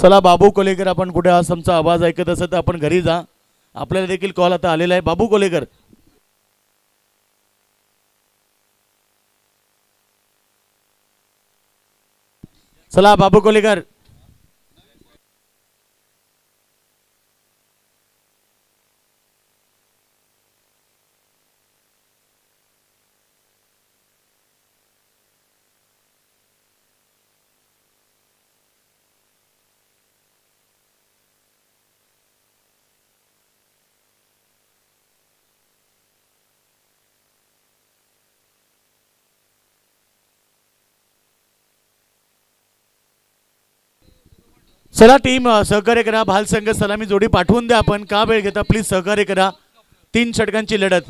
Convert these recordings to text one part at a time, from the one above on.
चला बाबू कोलेकर, आपण कुठे आज आमचा आवाज ऐकत असेल तर आपण घरी जा. आपल्याला देखील कॉल आता आलेला आहे. बाबू कोलेकर, चला बाबू कोलेकर. चला टीम सहकार्य करा. भाल संघ सलामी जोडी पाठवून द्या. आपण का वेळ घेता, प्लीज सहकार्य करा. 3 षटकांची लढत.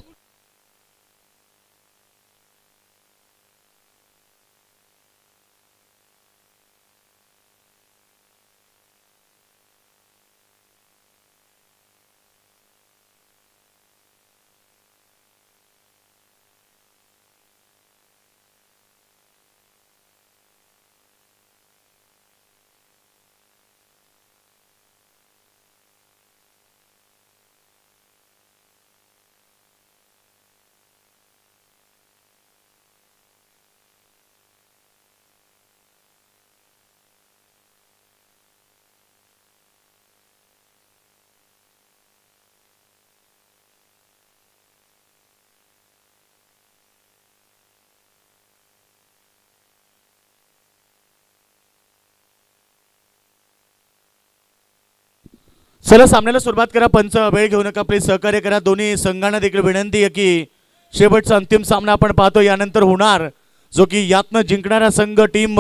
चला सामन्याला सुरुवात करा. पंच वेळ घेऊ नका, प्लीज सहकार्य करा. दोन्ही संघांना देखील विनंती आहे की शेवटचा अंतिम सामना आपण पाहतो यानंतर होणार, जो की यातनं जिंकणारा संघ टीम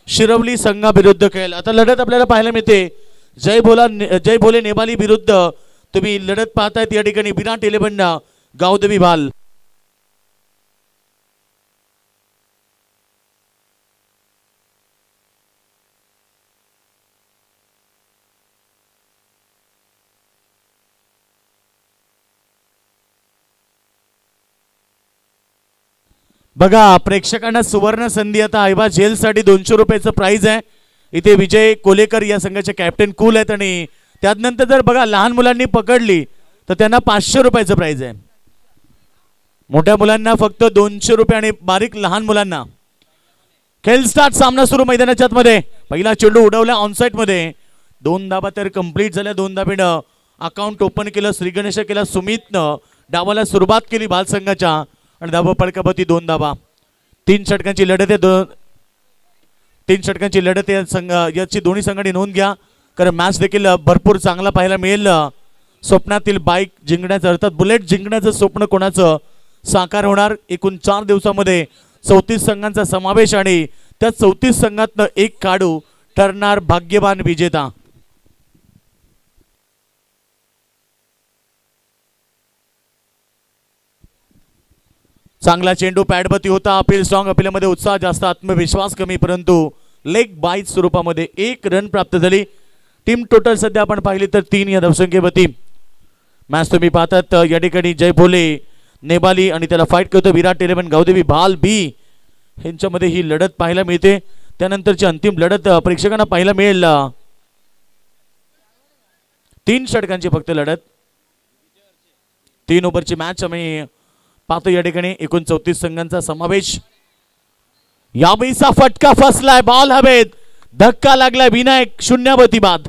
शिरवली संघाविरुद्ध खेळेल. आता लढत आपल्याला पाहायला मिळते. जय भोले नेबाली विरुद्ध तुम्ही लढत पाहतायत या ठिकाणी विराट 11 गावदेवी भाल. बघा प्रेक्षकांना सुवर्ण संधी. आता आयबा जेलसाठी 200 रुपयाचं प्राइज आहे. इथे विजय कोलेकर या संघाचे कॅप्टन कूल आहेत आणि त्यानंतर जर बघा लहान मुलांनी पकडली तर त्यांना 500 रुपयाचं प्राइज आहे. मोठ्या मुलांना फक्त 200 रुपये आणि बारीक लहान मुलांना. खेळ स्टार्ट. सामना सुरू मैदानाच्या आतमध्ये. पहिला चेंडू उडवला ऑनसाइड मध्ये. 2 धाबा तर कंप्लीट झाल्या. 2 धाबेनं अकाउंट ओपन केलं. श्रीगणेश केला सुमितनं. डावाला सुरुवात केली बाल संघाच्या आणि धाबा पडकापती 2 धाबा. 3 षटकांची लढत आहे. 3 षटकांची लढत आहे. संघ याची दोन्ही संघांनी नोंद घ्या, कारण मॅच देखील भरपूर चांगला पाहायला मिळेल. स्वप्नातील बाईक जिंकण्याचं अर्थात बुलेट जिंकण्याचं स्वप्न कोणाचं साकार होणार. एकूण 4 दिवसामध्ये 34 संघांचा समावेश आणि त्या 34 संघातनं एक खेळाडू ठरणार भाग्यवान विजेता. चांगला चेंडू पॅडपती होता. Appeal strong. अपीलमध्ये उत्साह जास्त, आत्मविश्वास कमी, परंतु लेग बाईट स्वरूपामध्ये 1 रन प्राप्त झाली. टीम टोटल सध्या आपण पाहिली तर 3 या धावसंख्येवरती. मॅच तुम्ही पाहतात या ठिकाणी जय भोले नेबाली आणि त्याला फाईट करतो विराट 11 गावदेवी भाल बी यांच्यामध्ये ही लढत पाहायला मिळते. त्यानंतरची अंतिम लढत प्रेक्षकांना पाहायला मिळेल. 3 षटकांची फक्त लढत. 3 ओव्हरची मॅच आम्ही पाहतो या ठिकाणी. एकूण 34 संघांचा समावेश. यावेळीचा फटका फसलाय. बॉल हवेत. धक्का लागलाय. विनायक शून्यावती बाद.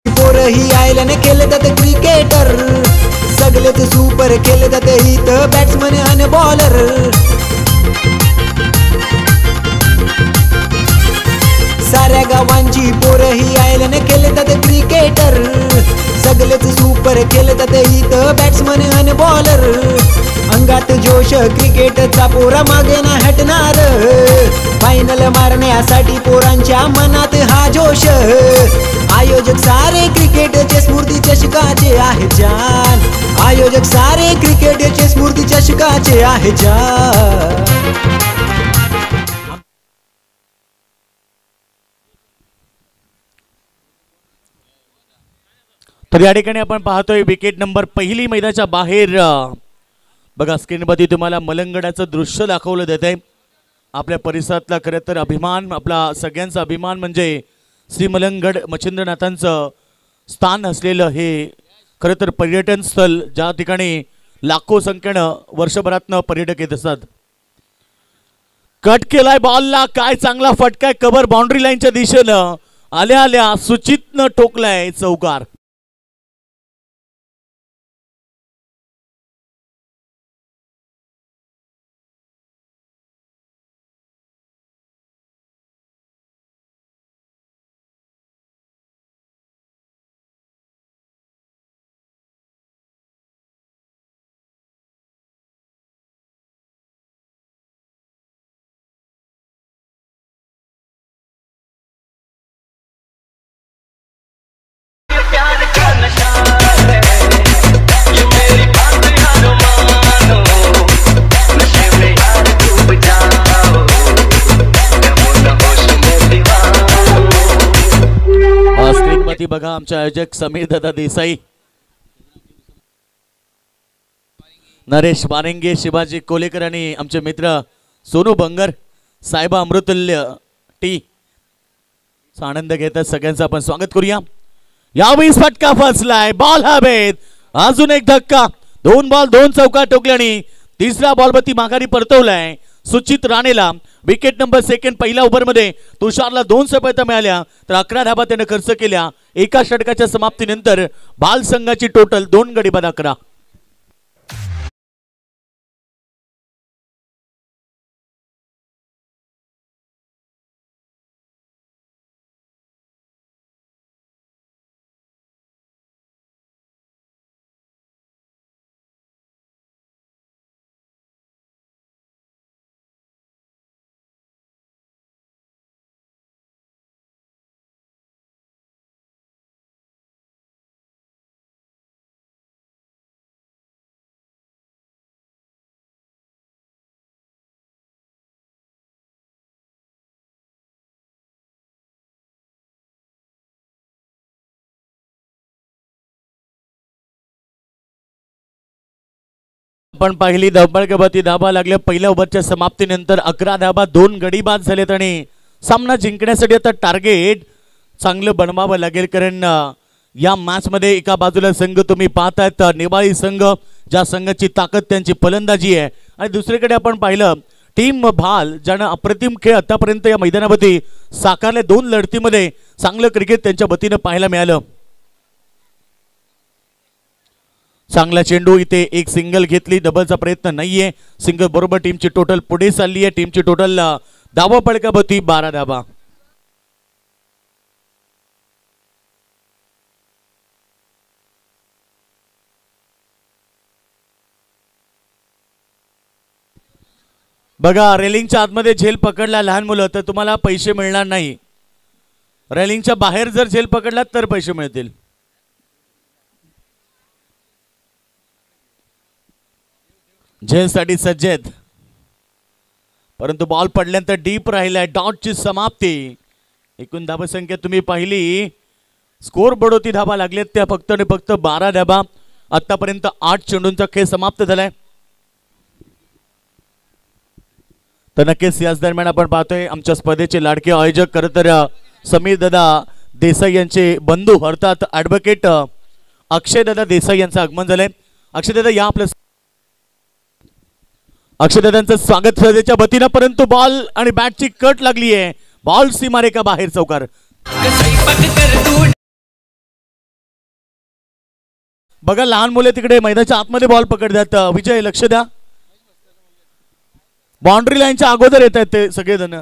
पोरही आयल्याने केले जाते क्रिकेटर. सगळेच सुपर केले जाते इथं बॅट्समन आणि बॉलर. साऱ्या गावांची पोरही आयल्याने केले जाते क्रिकेटर. सगळेच सुपर केले जाते इथं बॅट्समन आणि बॉलर. अंगात जोश क्रिकेटचा पोरा मागे ना हटणार. फायनल मारण्यासाठी पोरांच्या मनात हा जोश. आयोजक सारे क्रिकेटचे स्मृती चषकाचे आहे जान. आयोजक सारे क्रिकेटचे स्मृती चषकाचे आहे जान. तर या ठिकाणी आपण पाहतोय विकेट नंबर पहिली मैदानाच्या बाहेर. बघा स्क्रीनवरती तुम्हाला मलंगडाचं दृश्य दाखवलं जात आहे. आपल्या परिसरातला खरं तर अभिमान, आपला सगळ्यांचा अभिमान म्हणजे श्री मलंगड मच्छिंद्रनाथांचं स्थान असलेलं हे खरं तर पर्यटन स्थळ, ज्या ठिकाणी लाखो संख्येनं वर्षभरातनं पर्यटक येत असतात. कट केलाय बॉलला, काय चांगला फटकाय, कव्हर बाउंड्री लाईनच्या दिशेनं आल्या आल्या सुचितनं ठोकलाय चौकार. स्क्रीनवरती बघा आमचे आयोजक समीर दादा देसाई, नरेश वारेंगे, शिवाजी कोलेकर आणि आमचे मित्र सोनू बंगर, साहेबा अमृतुल्य टी आनंद घेतात. सगळ्यांचं आपण स्वागत करूया. यावेळी फटका फसलाय, बॉल हवेत, अजून एक धक्का, 2 बॉल 2 चौकार ठोकल्याने तिसरा बॉलवरती माघारी परतवलाय सुचित राणेला. Wicket number second. पहिल्या ओव्हरमध्ये तुषारला 2 सफलता मिळाल्या तर 11 धाबा त्याने खर्च केल्या. एका षटकाच्या समाप्तीनंतर बाल संघाची टोटल 2 गडी बाद 11. आपण पहिली धबडगबती धाबा लागल्या. पहिल्या ओव्हरच्या समाप्तीनंतर 11 धाबा 2 गडी बाद झालेत आणि सामना जिंकण्यासाठी आता टार्गेट चांगलं बनवावं लागेल. कारण या मॅच मध्ये एका बाजूला संघ तुम्ही पाहतायत नेवाळी संघ, ज्या संघाची ताकद त्यांची फलंदाजी आहे, आणि दुसरीकडे आपण पाहिलं टीम भाल, ज्यानं अप्रतिम खेळ आतापर्यंत या मैदानावरती साकारले. 2 लढतीमध्ये चांगलं क्रिकेट त्यांच्या वतीनं पाहायला मिळालं. चांगला चेंडू, इथे एक सिंगल घेतली, डबलचा प्रयत्न नाहीये. सिंगल बरोबर टीमची टोटल पुढे चालली आहे. टीमची टोटल धावा पडकावरती 12 धावा. बघा रेलिंगच्या आतमध्ये झेल पकडला लहान मुलं तर तुम्हाला पैसे मिळणार नाही. रेलिंगच्या बाहेर जर झेल पकडला तर पैसे मिळतील. झेलसाठी सज्ज आहेत, परंतु बॉल पडल्यानंतर डीप राहिलाय. डॉटची समाप्ती. एकूण धाबा संख्या तुम्ही पाहिली, स्कोर बोर्डवरती धाबा लागलेत त्या फक्त आणि फक्त 12 धाबा. आतापर्यंत 8 चेंडूंचा खेळ समाप्त झालाय. तर नक्कीच याच दरम्यान आपण पाहतोय आमच्या स्पर्धेचे लाडके आयोजक खरं तर समीर दादा देसाई यांचे बंधू अर्थात ॲडव्होकेट अक्षय दादा देसाई यांचं आगमन झालंय. अक्षय दादा या आपल्या अक्षयदादांचं स्वागत स्पर्धेच्या वतीनं, परंतु बॉल आणि बॅटची कट लागली आहे. बॉल सीमारेखा बाहेर चौकार. बघा लहान मुले तिकडे मैदानाच्या आतमध्ये बॉल पकडतात. विजय लक्ष द्या, बाउंड्री लाईनच्या अगोदर येत आहेत ते सगळेजण.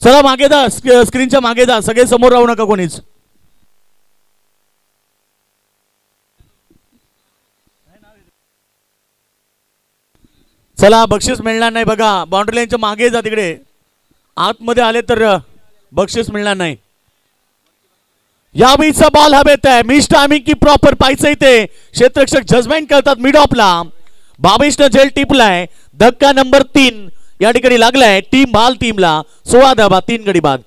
चला मागे जा, स्क्रीनच्या मागे जा, सगळे समोर राहू नका कोणीच. चला बक्षीस मिळणार नाही. बघा बाउंड्री लाईनच्या मागे जा, तिकडे आतमध्ये आले तर बक्षीस मिळणार नाही. यावेळीचा बॉल हवेत आहे. मिस टायमिंग की प्रॉपर पाहायचं इथे क्षेत्ररक्षक जजमेंट करतात मिड ऑफला. भावेशनं झेल टिपलाय. धक्का नंबर 3 या ठिकाणी लागलाय टीम भाल टीमला. 16 धाबा 3 गडी बाद.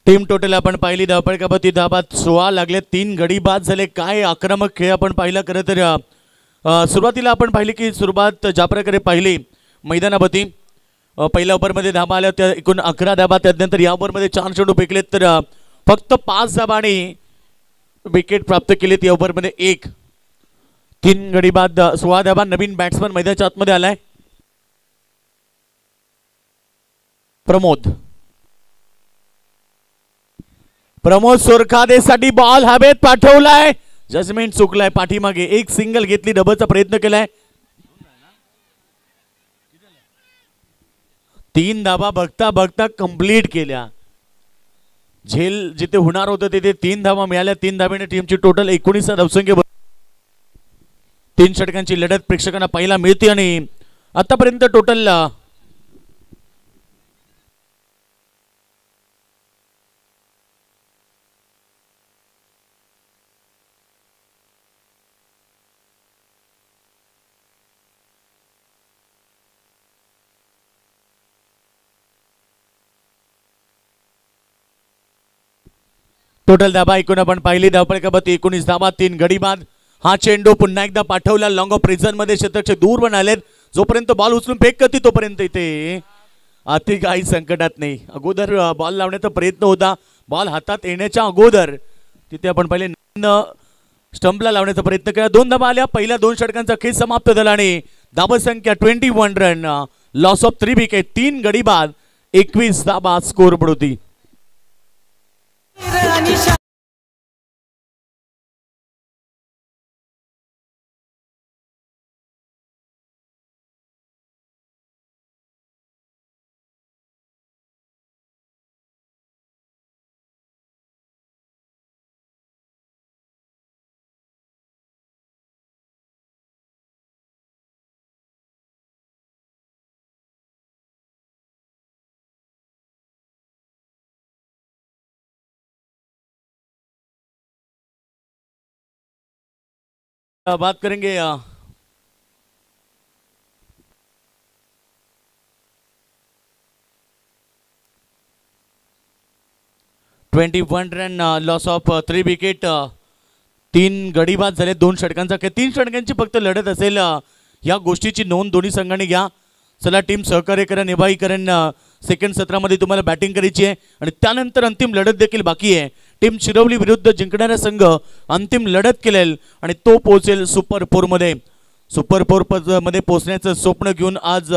टीम टोटल आपण पाहिली धावपळकापती धाबात 16 लागले, 3 गडी बाद झाले. काय आक्रमक खेळ आपण पाहिला. खरं तर सुरुवातीला आपण पाहिली की सुरुवात ज्या प्रकारे पाहिली मैदानापती पहिल्या ओव्हरमध्ये धाबा आल्या त्या एकूण 11 धाबा. त्यानंतर या ओव्हरमध्ये 4 चेंडू फेकलेत तर फक्त 5 धाबांनी विकेट प्राप्त केलीत. या ओव्हरमध्ये 3 गडी बाद 16 धाबा. नवीन बॅट्समन मैदानाच्या आतमध्ये आलाय प्रमोद सोरखादेसाठी बॉल हवेत पाठवलाय. जजमेंट चुकलाय. पाठीमागे एक सिंगल घेतली, डबलचा प्रयत्न केलाय. 3 धाबा बघता बघता कंप्लीट केल्या. झेल जिथे होणार होतं तिथे 3 धाबा मिळाल्या. 3 धाब्याने टीमची टोटल 19 धावसंख्या. 3 षटकांची लढत प्रेक्षकांना पाहायला मिळते आणि आतापर्यंत टोटल धाबा एकूण आपण पाहिली धावपळकापती 19 धाबा, 3 गडी बाद. हा चेंडू पुन्हा एकदा पाठवला लॉंग ऑफ प्रिझन मध्ये. क्षेत्ररक्षक दूर बनालेत. जोपर्यंत बॉल उचलून फेक करते तोपर्यंत इथे अति काही संकटात नाही. अगोदर बॉल लावण्याचा प्रयत्न होता. बॉल हातात येण्याच्या अगोदर तिथे आपण पहिले स्टंपला लावण्याचा प्रयत्न केला. 2 धाबा आल्या. पहिल्या 2 षटकांचा खेळ समाप्त झाला आणि धाबसंख्या 21 रन. Loss of 3 wicket. 3 गडी बाद, 21 धाबा स्कोरबोर्ड होती. बात करेंगे 21 रन. Loss of 3 wicket. 3 गडी बाद झाले. 2 षटकांचा खेळ. 3 षटकांची फक्त लढत असेल. या गोष्टीची नोंद दोन्ही संघाने घ्या. चला टीम सहकार्य करा, निभाई कारण सेकंड सत्रामध्ये तुम्हाला बॅटिंग करायची आहे आणि त्यानंतर अंतिम लढत देखील बाकी आहे. टीम शिरवली विरुद्ध जिंकणारा संघ अंतिम लढत केलेल आणि तो पोहोचेल सुपर 4 मध्ये. सुपर 4 मध्ये पोहोचण्याचं स्वप्न घेऊन आज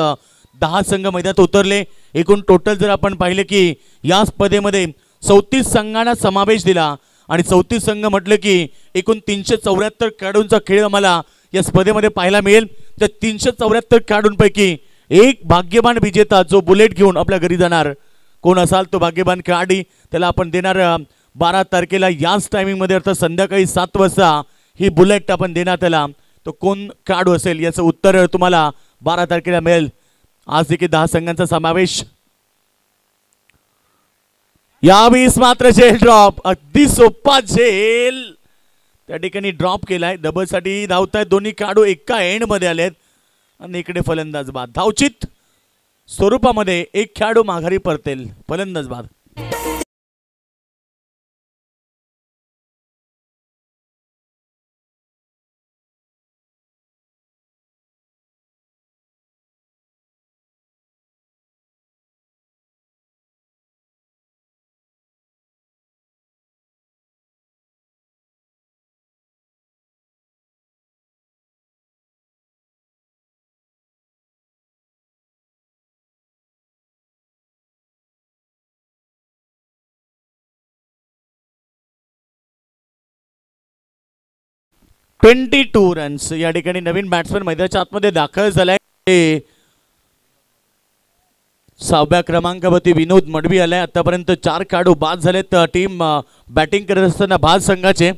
10 संघ मैदानात उतरले. एकूण टोटल जर आपण पाहिले की या स्पर्धेमध्ये 34 संघांना समावेश दिला आणि 34 संघ म्हटलं की एकूण 374 खेळाडूंचा खेळ आम्हाला या स्पर्धेमध्ये पाहायला मिळेल. त्या 374 खेळाडूंपैकी एक भाग्यवान विजेता जो बुलेट घेऊन आपल्या घरी जाणार. कोण असाल तो भाग्यवान खेळाडी, त्याला आपण देणार 12 तारखेला याच टायमिंगमध्ये अर्थात संध्याकाळी 7 वाजता ही बुलेट आपण देणार. त्याला तो कोण खेळाडू असेल याचं उत्तर तुम्हाला 12 तारखेला मिळेल. आज देखील 10 संघांचा समावेश. यावेळेस मात्र झेल ड्रॉप. अगदी सोपा झेल त्या ठिकाणी ड्रॉप केलाय. डबलसाठी धावतायत दोन्ही खेळाडू. एका एंड मध्ये आलेत आणि इकडे फलंदाज बाद. धावचित स्वरूपामध्ये एक खेळाडू माघारी परतेल. फलंदाज बाद. (22 रन्स). या ठिकाणी नवीन बॅट्समन मैदानाच्या आतमध्ये दाखल झालाय. 6व्या क्रमांकावरती विनोद मडवी आलाय. आतापर्यंत 4 खेळाडू बाद झालेत टीम बॅटिंग करत असताना बाद संघाचे.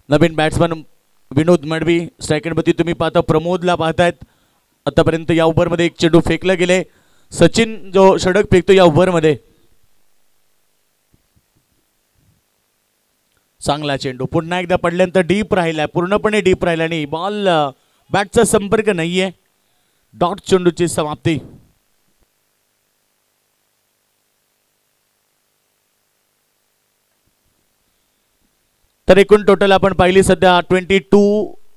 नवीन बॅट्समन विनोद मडवी. स्ट्रायकरवरती तुम्ही पाहता प्रमोदला पाहतायत. आतापर्यंत या ओव्हरमध्ये एक चेंडू फेकला गेले. सचिन जो षटक फेकतो या ओव्हरमध्ये. चांगला चेंडू पुन्हा एकदा पडल्यानंतर डीप राहिला. पूर्णपणे डीप राहिला आणि बॉल बॅटचा संपर्क नाहीये. डॉट चेंडूची समाप्ती. तर एकूण टोटल आपण पाहिली सध्या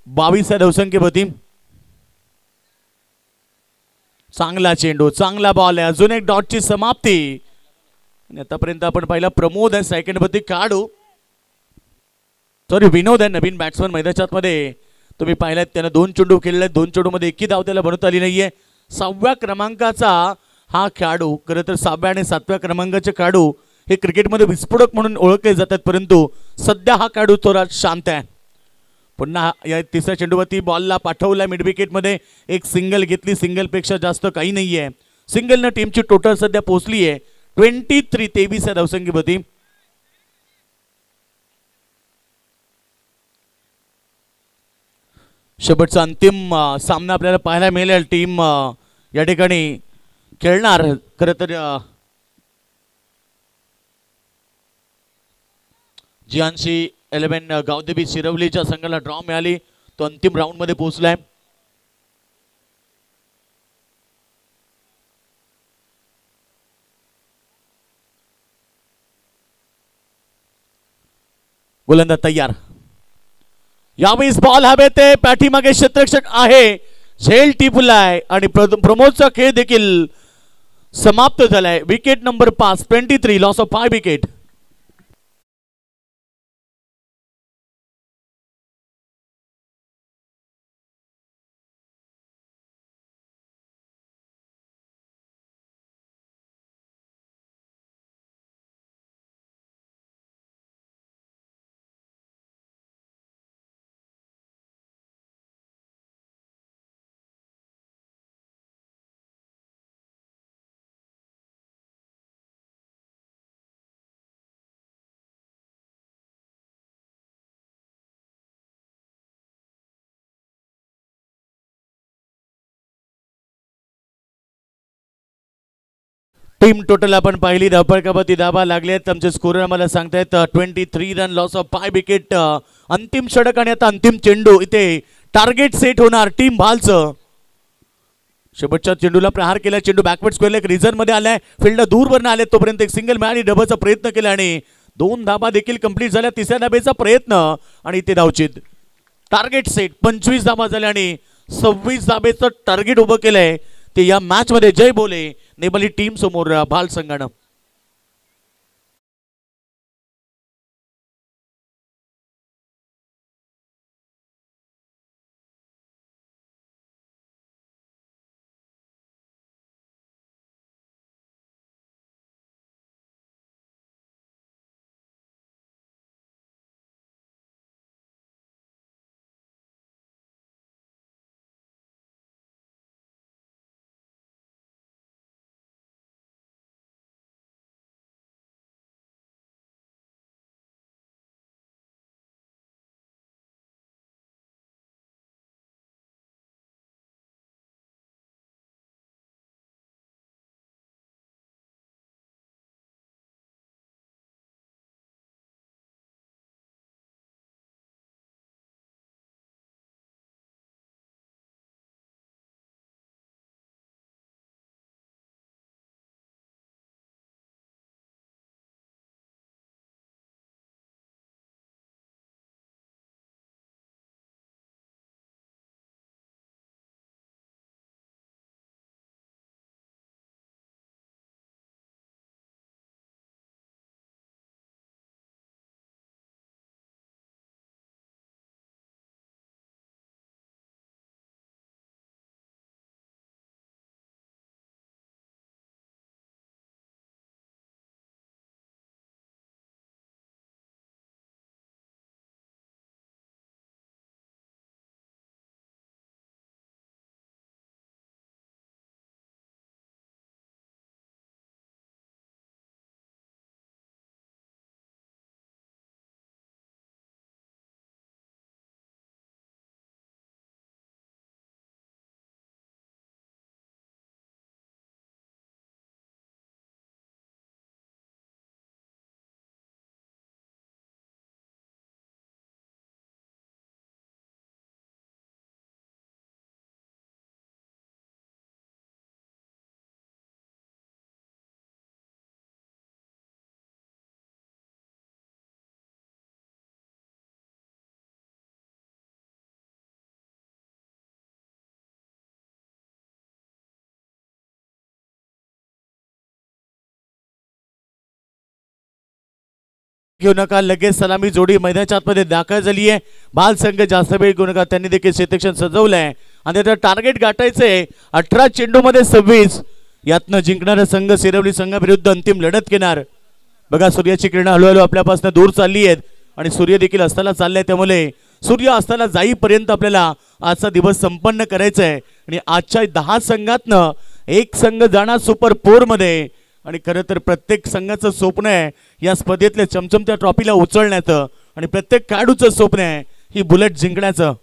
22 या धावसंख्येवरती. चांगला चेंडू, चांगला बॉल आहे, अजून एक डॉटची समाप्ती. आतापर्यंत आपण पाहिला प्रमोद आहे सेकंड वरती काढू, सॉरी विनोद आहे नवीन बॅट्समन मैदानात मध्ये. तुम्ही पाहिलात त्यानं 2 चेंडू खेळले, 2 चेंडू मध्ये एकही धाव त्याला बनवता आली नाहीये. 6व्या क्रमांकाचा हा खेळाडू, खरं तर 6व्या आणि 7व्या क्रमांकाचे खेळाडू हे क्रिकेटमध्ये विस्फोटक म्हणून ओळखले जातात, परंतु सध्या हा खेळाडू थोडा शांत आहे. पुन्हा या तिसऱ्या चेंडूवरती बॉलला पाठवला मिड विकेटमध्ये, एक सिंगल घेतली, सिंगलपेक्षा जास्त काही नाहीये. सिंगलनं टीमची टोटल सध्या पोहोचली आहे 23 या धावसंख्येवरती. शेवटचा अंतिम सामना आपल्याला पाहायला मिळेल. टीम या ठिकाणी खेळणार. खरं तर जियांशी 11 गावदेवी शिरवलीच्या संघाला ड्रॉ मिळाली, तो अंतिम राऊंड मध्ये पोहोचलाय. गोलंदाज तयार. यावेळेस बॉल हवे ते पाठीमागे क्षेत्ररक्षक आहे, झेल टिपलाय आणि प्रमोदचा खेळ देखील समाप्त झालाय. Wicket number 5, 23, loss of 5 wicket. Team total आपण पाहिली, धावपळकावरती धावा लागलेत. आमचे स्कोरर मला सांगतायत 23 रन, लॉस ऑफ 5 विकेट. अंतिम षटक आणि आता अंतिम चेंडू, इथे टार्गेट सेट होणार टीम भालचं. शेवटच्या चेंडूला प्रहार केला, चेंडू बॅकवर्ड स्क्वेअरला एक रिझर्व मध्ये आलाय, फिल्डर दूरवरनं आले, तोपर्यंत एक सिंगल मिळाली, डबलचा प्रयत्न केला आणि 2 धाबा देखील कंप्लीट झाल्या. तिसऱ्या धाबेचा प्रयत्न आणि इथे धावचित. टार्गेट सेट, 25 धाबा झाल्या आणि 26 धाबेचं टार्गेट उभं केलंय ते या मॅच मध्ये. जय बोले नेमली टीम समोर भाल संघानं. घेऊ नका, लगेच सलामी जोडी मैदानाच्या आतमध्ये दाखल झाली आहे. बाल संघ जास्त वेळ घेऊ नका, त्यांनी देखील क्षेत्रक्षण सजवलंय आणि त्याचं टार्गेट गाठायचंय 18 चेंडूमध्ये 26. यातनं जिंकणारा संघ सिरवली संघाविरुद्ध अंतिम लढत घेणार. बघा सूर्याची किरण हळूहळू आपल्यापासून दूर चालली आहेत आणि सूर्य देखील अस्ताला चाललाय, त्यामुळे सूर्य अस्ताला जाईपर्यंत आपल्याला आजचा दिवस संपन्न करायचा आहे. आणि आजच्या 10 संघातनं एक संघ जाणार सुपर 4 मध्ये. आणि खरं तर प्रत्येक संघाचं स्वप्न आहे या स्पर्धेतल्या चमचमत्या ट्रॉफीला उचलण्याचं आणि प्रत्येक खेळाडूचं स्वप्न आहे ही बुलेट जिंकण्याचं.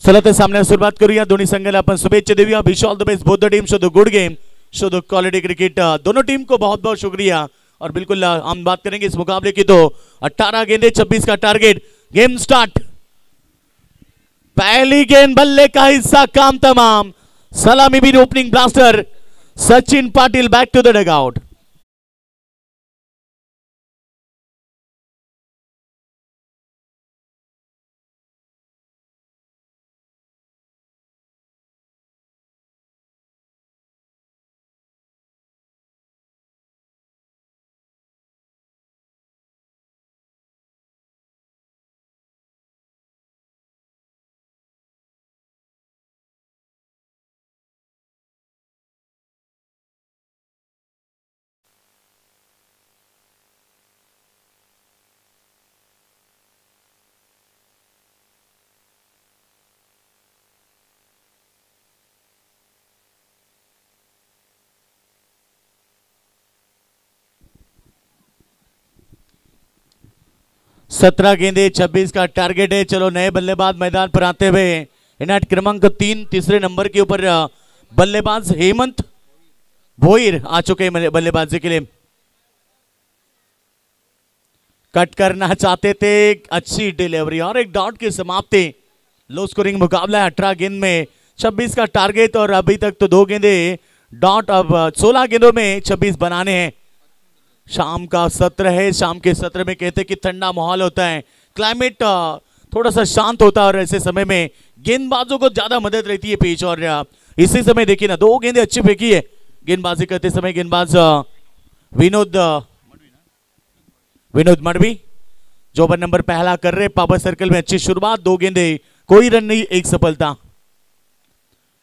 चला तर सामन्याला सुरुवात करूया. दोन्ही संघाला अपन शुभेच्छा देऊया. Wish all the best both the team, show the good game, show the quality cricket. दोनों टीम को बहुत बहुत शुक्रिया. और बिल्कुल हम बात करेंगे इस मुकाबले की तो 18 गेंदे 26 का टारगेट. Game start. पहली गेंद बल्ले का हिस्सा काम तमाम. सलामी भी opening blaster Sachin Patil back to the dugout. सत्रह गेंदे 26 का टारगेट है. चलो नए बल्लेबाज मैदान पर आते हुए इनाट क्रमांक 3 तीसरे नंबर के ऊपर बल्लेबाज हेमंत भोईर आ चुके हैं बल्लेबाजी के लिए. कट करना चाहते थे, अच्छी डिलीवरी और एक डॉट की समाप्ति. लो स्कोरिंग मुकाबला है. 18 गेंद में 26 का टारगेट और अभी तक तो 2 गेंदे डॉट. अब 16 गेंदों में 26 बनाने हैं. शाम का सत्र है. शाम के सत्र में कहते हैं कि ठंडा माहौल होता है, क्लाइमेट थोड़ा सा शांत होता है और ऐसे समय में गेंदबाजों को ज्यादा मदद रहती है पिच. और इसी समय देखिए ना 2 गेंदे अच्छी फेंकी है गेंदबाजी करते समय गेंदबाज विनोद मडवी जो ओवर नंबर पहला कर रहे. पावर सर्कल में अच्छी शुरुआत. 2 गेंदे कोई रन नहीं, एक सफलता.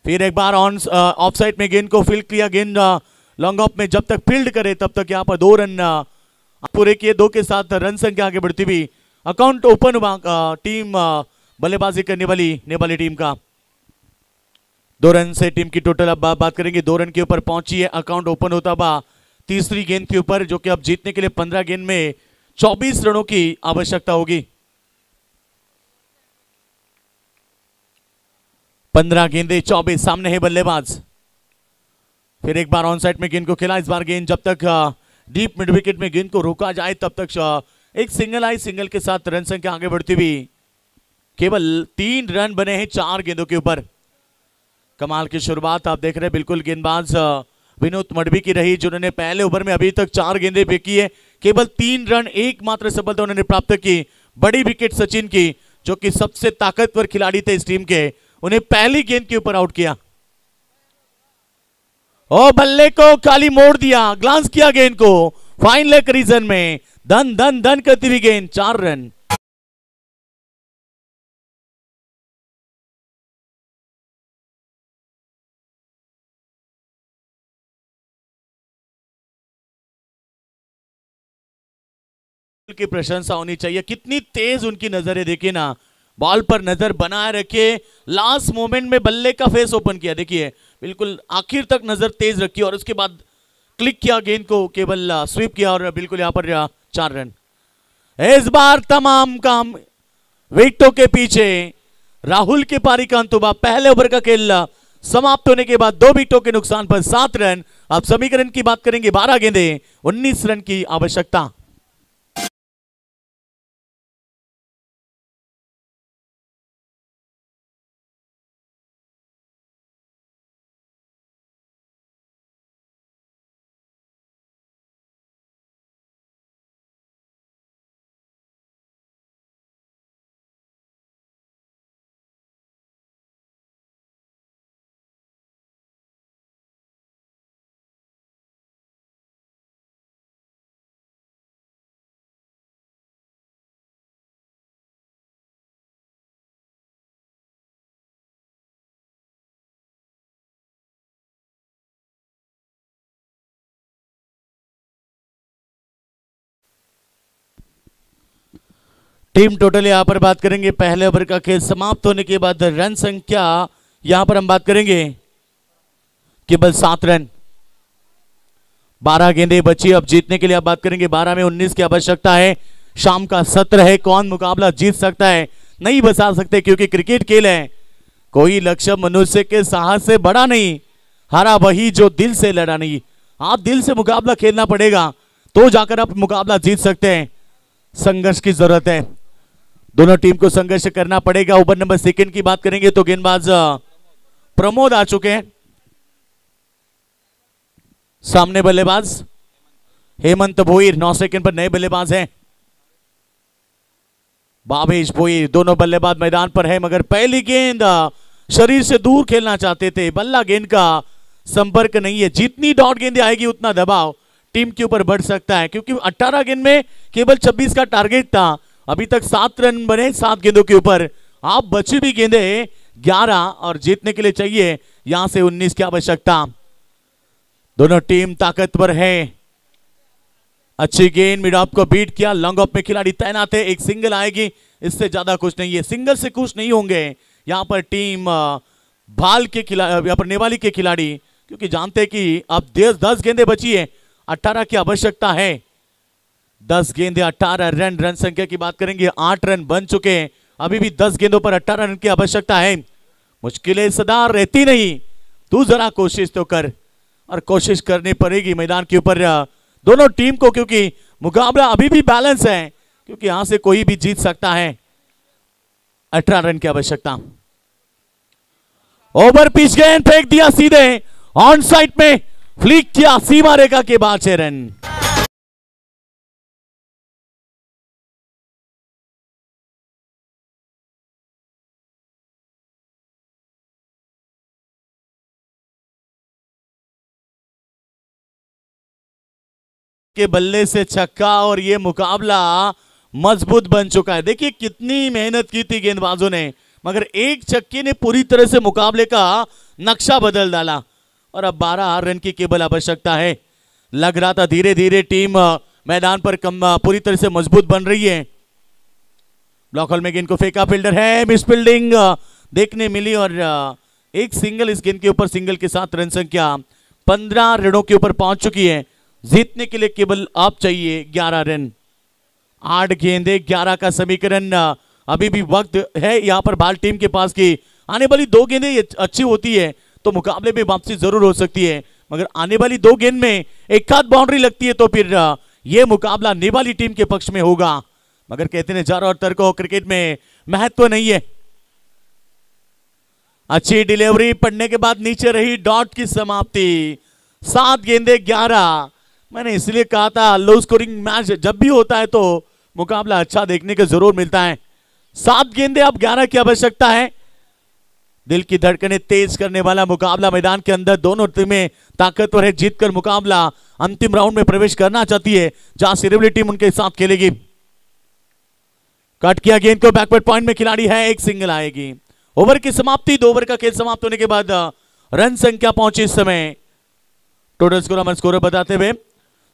फिर एक बार ऑन ऑफ साइड में गेंद को फील्ड किया. गेंद लॉन्ग ऑफ में जब तक फील्ड करे तब तक यहाँ पर 2 रन पूरे किए. 2 के साथ रन संख्या आगे बढ़ती हुई अकाउंट ओपन हुआ टीम बल्लेबाजी करने वाली नेपाली टीम का. 2 रन से टीम की टोटल अब बात करेंगे. 2 रन के ऊपर पहुंची है. अकाउंट ओपन होता हुआ तीसरी गेंद के ऊपर, जो कि अब जीतने के लिए 15 गेंद में 24 रनों की आवश्यकता होगी. 15 गेंदे 24. सामने है बल्लेबाज. फिर एक बार ऑन साइड में गेंद को खेला. इस बार गेंद जब तक डीप मिड विकेट में गेंद को रोका जाए तब तक एक सिंगल आई. सिंगल के साथ रन संख्या आगे बढ़ती हुई. केवल 3 रन बने हैं 4 गेंदों के ऊपर. कमाल की शुरुआत आप देख रहे हैं. बिल्कुल गेंदबाज विनोद मडवी की रही, जिन्होंने पहले ओवर में अभी तक 4 गेंदें फेंकी है. केवल 3 रन, एकमात्र सफलता उन्होंने प्राप्त की. बड़ी विकेट सचिन की, जो कि सबसे ताकतवर खिलाड़ी थे इस टीम के, उन्हें पहली गेंद के ऊपर आउट किया. और बल्ले को खाली मोड़ दिया. ग्लांस किया गेंद को फाइन लेग रीजन में. धन धन धन करती हुई गेंद. 4 रन. की प्रशंसा होनी चाहिए. कितनी तेज उनकी नजर है. देखिए ना, बॉल पर नजर बनाए रखे. लास्ट मोमेंट में बल्ले का फेस ओपन किया. देखिए बिल्कुल आखिर तक नजर तेज रखी और उसके बाद क्लिक किया गेंद को, केवल स्वीप किया और बिल्कुल यहां पर 4 रन. इस बार तमाम काम विकेटों के पीछे. राहुल के पारी का अंत हुआ. पहले ओवर का खेल समाप्त होने के बाद 2 विकेटों के नुकसान पर 7 रन. अब समीकरण की बात करेंगे. 12 गेंदे 19 रन की आवश्यकता. टीम टोटल यहां पर बात करेंगे पहले ओवर का खेल समाप्त होने के बाद रन संख्या यहां पर हम बात करेंगे केवल 7 रन। 12 गेंदें बची। अब जीतने के लिए आप बात करेंगे 12 में 19 की आवश्यकता है। शाम का सत्र है, कौन मुकाबला जीत सकता है नहीं बता सकते क्योंकि क्रिकेट खेल है। कोई लक्ष्य मनुष्य के साहस से बड़ा नहीं, हारा वही जो दिल से लड़ा नहीं। आप दिल से मुकाबला खेलना पड़ेगा तो जाकर आप मुकाबला जीत सकते हैं। संघर्ष की जरूरत है, दोनों टीम को संघर्ष करना पड़ेगा। ओवर नंबर 2 की बात करेंगे तो गेंदबाज प्रमोद आ चुके हैं। सामने बल्लेबाज हेमंत भोईर 9 सेकंड पर नए बल्लेबाज हैं। भावेश भोईर दोनों बल्लेबाज मैदान पर है मगर पहली गेंद शरीर से दूर खेलना चाहते थे। बल्ला गेंद का संपर्क नहीं है। जितनी डॉट गेंदें आएगी उतना दबाव टीम के ऊपर बढ़ सकता है क्योंकि 18 गेंद में केवल 26 का टारगेट था। अभी तक 7 रन बने 7 गेंदों के ऊपर। आप बची भी गेंदें 11 और जीतने के लिए चाहिए यहां से 19 की आवश्यकता। दोनों टीम ताकतवर है। अच्छी गेंद मिड ऑफ को बीट किया। लॉन्ग ऑफ में खिलाड़ी तैनात है। एक सिंगल आएगी, इससे ज्यादा कुछ नहीं है। सिंगल से खुश नहीं होंगे यहां पर टीम भाल के खिलाड़ी, यहां पर नेवाली के खिलाड़ी, क्योंकि जानते हैं कि अब 10 गेंदें बची है, 18 की आवश्यकता है। 10 गेंदें 18 रन। रन संख्या की बात करेंगे 8 रन बन चुके हैं। अभी भी 10 गेंदों पर 18 रन की आवश्यकता है। मुश्किलें सदा रहती नहीं, तू जरा कोशिश तो कर, और कोशिश करनी पड़ेगी मैदान के ऊपर दोनों टीम को क्योंकि मुकाबला अभी भी बैलेंस है, क्योंकि यहां से कोई भी जीत सकता है। 18 रन की आवश्यकता। ओवर पिच गेंद फेंक दिया सीधे ऑन साइड में, फ्लिक किया सीमा रेखा के बाद 6 रन। के बल्ले से छक्का और ये मुकाबला मजबूत बन चुका है। देखिए कितनी मेहनत की थी गेंदबाजों ने, मगर एक छक्के ने पूरी तरह से मुकाबले का नक्शा बदल डाला और अब 12 रन की केवल आवश्यकता है। लग रहा था धीरे धीरे टीम मैदान पर पूरी तरह से मजबूत बन रही है। ब्लॉक होल में गेंद को फेंका, फील्डर है, मिस फील्डिंग देखने मिली और एक सिंगल इस गेंद के ऊपर, सिंगल के साथ रन संख्या 15 रनों के ऊपर पहुंच चुकी है। जीतने के लिए केवल आप चाहिए 11 रन। 8 गेंदे 11 का समीकरण। अभी भी वक्त है यहां पर बाल टीम के पास की आने वाली 2 गेंदें अच्छी होती है तो मुकाबले में वापसी जरूर हो सकती है, मगर आने वाली 2 गेंद में एक आध बाउंड्री लगती है तो फिर यह मुकाबला नेवाली टीम के पक्ष में होगा। मगर कहते हैं जार और तर्क क्रिकेट में महत्व नहीं है। अच्छी डिलीवरी पड़ने के बाद नीचे रही, डॉट की समाप्ति। 7 गेंदे 11। मैंने इसलिए कहा था लो स्कोरिंग मैच जब भी होता है तो मुकाबला अच्छा देखने को जरूर मिलता है। 7 गेंदे अब 11 की आवश्यकता है। दिल की धड़कनें तेज करने वाला मुकाबला मैदान के अंदर। दोनों टीमें ताकतवर है, जीतकर मुकाबला अंतिम राउंड में प्रवेश करना चाहती है जहां सिरेवली टीम उनके साथ खेलेगी। कट किया गेंद को, बैकवर्ड पॉइंट में खिलाड़ी है, एक सिंगल आएगी। ओवर की समाप्ति। 2 ओवर का खेल समाप्त होने के बाद रन संख्या पहुंची इस समय। टोटल स्कोर हमारे स्कोर बताते हुए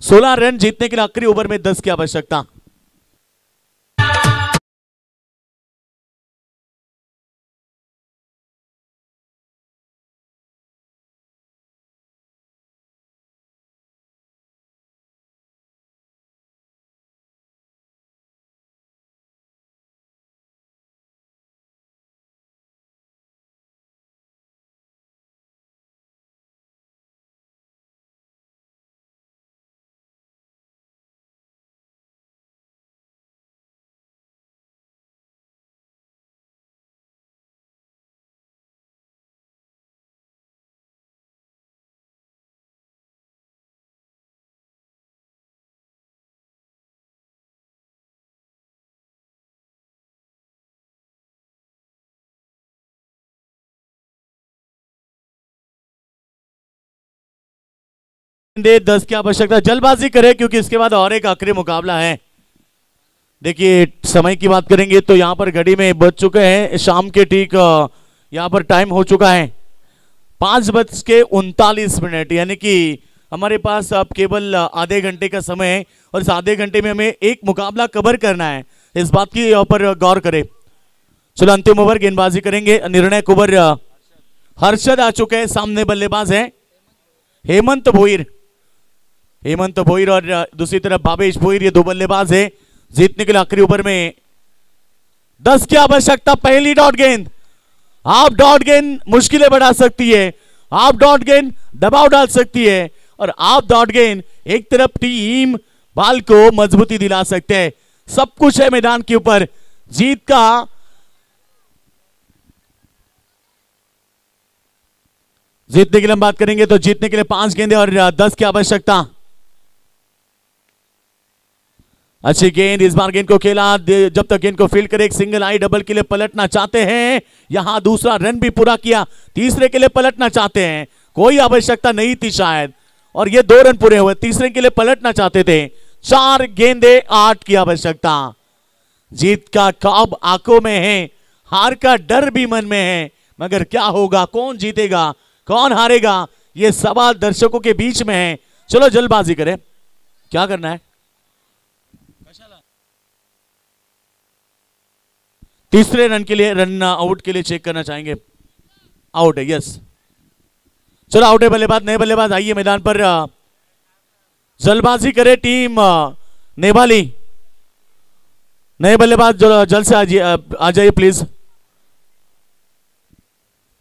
16 रन। जीतने के लिए आखिरी ओवर में 10 की आवश्यकता। दे 10 की आवश्यकता। जल्दबाजी करे क्योंकि इसके बाद और एक आखिरी मुकाबला है। देखिए समय की बात करेंगे तो यहां पर घड़ी में बज चुके हैं शाम के ठीक यहां पर टाइम हो चुका है 5:39, यानी कि हमारे पास अब केवल आधे घंटे का समय है और इस आधे घंटे में हमें एक मुकाबला कवर करना है। इस बात की ऊपर गौर करें। चलो अंतिम ओवर गेंदबाजी करेंगे, निर्णायक ओवर हर्षद आ चुके हैं, सामने बल्लेबाज है हेमंत भोईर। हेमंत भोईर और दूसरी तरफ भावेश भोईर, ये दो बल्लेबाज है। जीतने के लिए आखिरी ओवर में 10 की आवश्यकता। पहली डॉट गेंद, आप डॉट गेंद मुश्किलें बढ़ा सकती है, आप डॉट गेंद दबाव डाल सकती है, और आप डॉट गेंद एक तरफ टीम बाल को मजबूती दिला सकते हैं। सब कुछ है मैदान के ऊपर। जीत का जीतने के लिए हम बात करेंगे तो जीतने के लिए 5 गेंदें और 10 की आवश्यकता। अच्छी गेंद, इस बार गेंद को खेला, जब तक गेंद को फील्ड करे एक सिंगल आई डबल के लिए पलटना चाहते हैं। यहां दूसरा रन भी पूरा किया, तीसरे के लिए पलटना चाहते हैं, कोई आवश्यकता नहीं थी शायद, और ये 2 रन पूरे हुए, तीसरे के लिए पलटना चाहते थे। 4 गेंदे 8 की आवश्यकता। जीत का ख्वाब आंखों में है, हार का डर भी मन में है, मगर क्या होगा, कौन जीतेगा कौन हारेगा, ये सवाल दर्शकों के बीच में है। चलो जल्दबाजी करें, क्या करना है। तीसरे रन के लिए, रन आउट के लिए चेक करना चाहेंगे। आउट है, यस, चलो आउट है बल्लेबाज। नए बल्लेबाज आइए मैदान पर, जल्दबाजी करे टीम नेवाली। नए बल्लेबाज जल्द से आ जाइए प्लीज।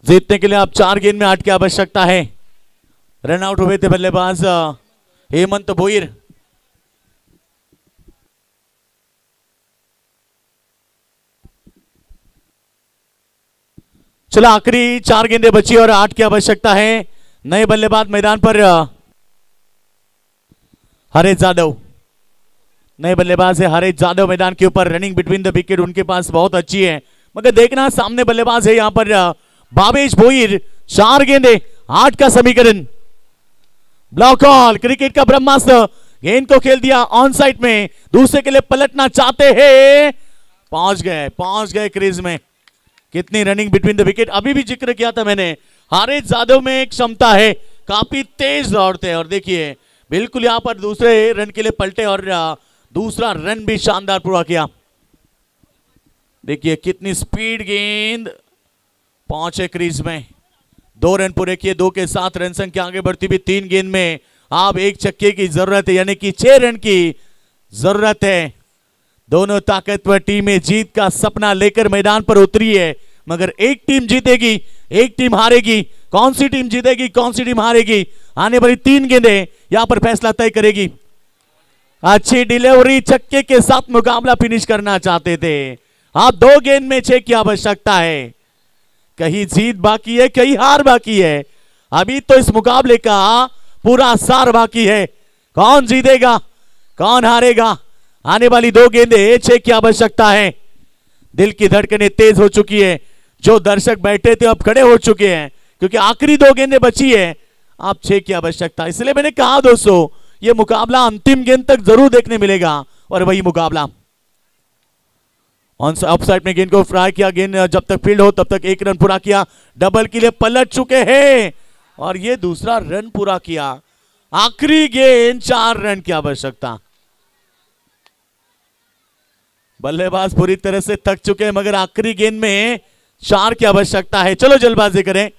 जीतने के लिए आप 4 गेंद में 8 की आवश्यकता है। रन आउट हुए थे बल्लेबाज हेमंत भोईर। चलो आखिरी 4 गेंदें बची और 8 की आवश्यकता है। नए बल्लेबाज मैदान पर हरेश जादव। नए बल्लेबाज है हरेश जादव मैदान के ऊपर। रनिंग बिटवीन द विकेट उनके पास बहुत अच्छी है, मगर देखना सामने बल्लेबाज है यहां पर भावेश भोईर। 4 गेंदे 8 का समीकरण। ब्लॉक ऑल, क्रिकेट का ब्रह्मास्त्र। गेंद को खेल दिया ऑन साइड में, दूसरे के लिए पलटना चाहते हैं, पहुंच गए क्रीज में। कितनी रनिंग बिटवीन द विकेट, अभी भी जिक्र किया था मैंने, हरेश जादव में एक क्षमता है, काफी तेज दौड़ते हैं, और देखिए बिल्कुल यहां पर दूसरे रन के लिए पलटे और दूसरा रन भी शानदार पूरा किया। देखिए कितनी स्पीड, गेंद पहुंचे क्रीज में। 2 रन पूरे किए, 2 के साथ रन संख्या आगे बढ़ती भी 3 गेंद में आप 1 छक्के की जरूरत है, यानी कि 6 रन की जरूरत है। दोनों ताकतवर टीमें जीत का सपना लेकर मैदान पर उतरी है, मगर एक टीम जीतेगी एक टीम हारेगी। कौन सी टीम जीतेगी कौन सी टीम हारेगी, आने वाली 3 गेंदें यहां पर फैसला तय करेगी। अच्छी डिलीवरी, छक्के के साथ मुकाबला फिनिश करना चाहते थे आप। 2 गेंद में 6 की आवश्यकता है। कहीं जीत बाकी है, कहीं हार बाकी है, अभी तो इस मुकाबले का पूरा सार बाकी है। कौन जीतेगा कौन हारेगा, आने वाली 2 गेंदें 6 की आवश्यकता है। दिल की धड़कनें तेज हो चुकी है, जो दर्शक बैठे थे अब खड़े हो चुके हैं, क्योंकि आखिरी 2 गेंदें बची है, आप 6 की आवश्यकता। इसलिए मैंने कहा दोस्तों, यह मुकाबला अंतिम गेंद तक जरूर देखने मिलेगा, और वही मुकाबला। ऑफ साइड में गेंद को फ्राई किया, गेंद जब तक फील्ड हो तब तक 1 रन पूरा किया, डबल के लिए पलट चुके हैं, और ये दूसरा रन पूरा किया। आखिरी गेंद 4 रन की आवश्यकता। बल्लेबाज पूरी तरह से थक चुके हैं, मगर आखिरी गेंद में 4 की आवश्यकता है। चलो जल्दबाजी करें,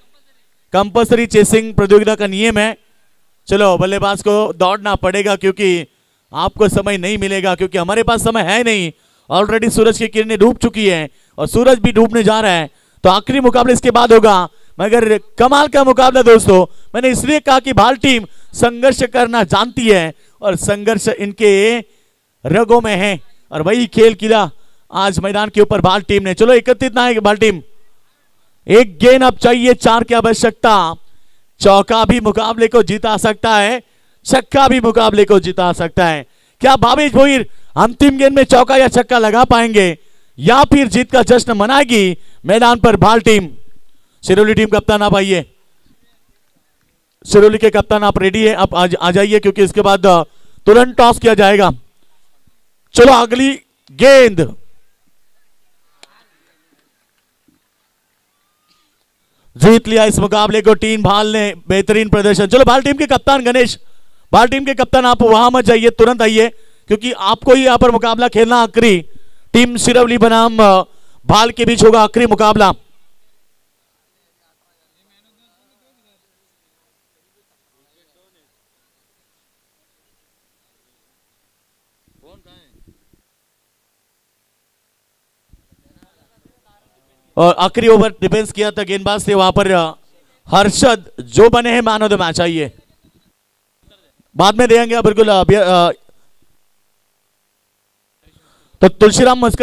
कंपल्सरी चेसिंग प्रतियोगिता का नियम है। चलो बल्लेबाज को दौड़ना पड़ेगा, क्योंकि आपको समय नहीं मिलेगा, क्योंकि हमारे पास समय है नहीं। ऑलरेडी सूरज की किरणें डूब चुकी है और सूरज भी डूबने जा रहा है, तो आखिरी मुकाबला इसके बाद होगा। मगर कमाल का मुकाबला दोस्तों, मैंने इसलिए कहा कि भाल टीम संघर्ष करना जानती है, और संघर्ष इनके रगों में है, और वही खेल किया आज मैदान के ऊपर भाल टीम ने। चलो एकत्रित ना है भाल टीम। 1 गेंद अब चाहिए, 4 की आवश्यकता। चौका भी मुकाबले को जिता सकता है, छक्का भी मुकाबले को जिता सकता है। क्या भावेश भोईर अंतिम गेंद में चौका या छक्का लगा पाएंगे, या फिर जीत का जश्न मनाएगी मैदान पर भाल टीम। सिरोली टीम कप्तान आप आइए, सिरोली के कप्तान आप रेडी है, आप आ जाइए, क्योंकि इसके बाद तुरंत टॉस किया जाएगा। चलो अगली गेंद, जीत लिया इस मुकाबले को टीम भाल ने, बेहतरीन प्रदर्शन। चलो भाल टीम के कप्तान गणेश, भाल टीम के कप्तान आप वहां मत जाइए, तुरंत आइए, क्योंकि आपको ही यहां पर मुकाबला खेलना आखिरी टीम सिरवली बनाम भाल के बीच होगा आखिरी मुकाबला। और आखिरी ओवर डिफेंस किया था गेंदबाज थे वहां पर हर्षद, जो बने हैं मैन ऑफ द मैच। आइए बाद में देंगे बिल्कुल। तो तुलसीराम मस्कर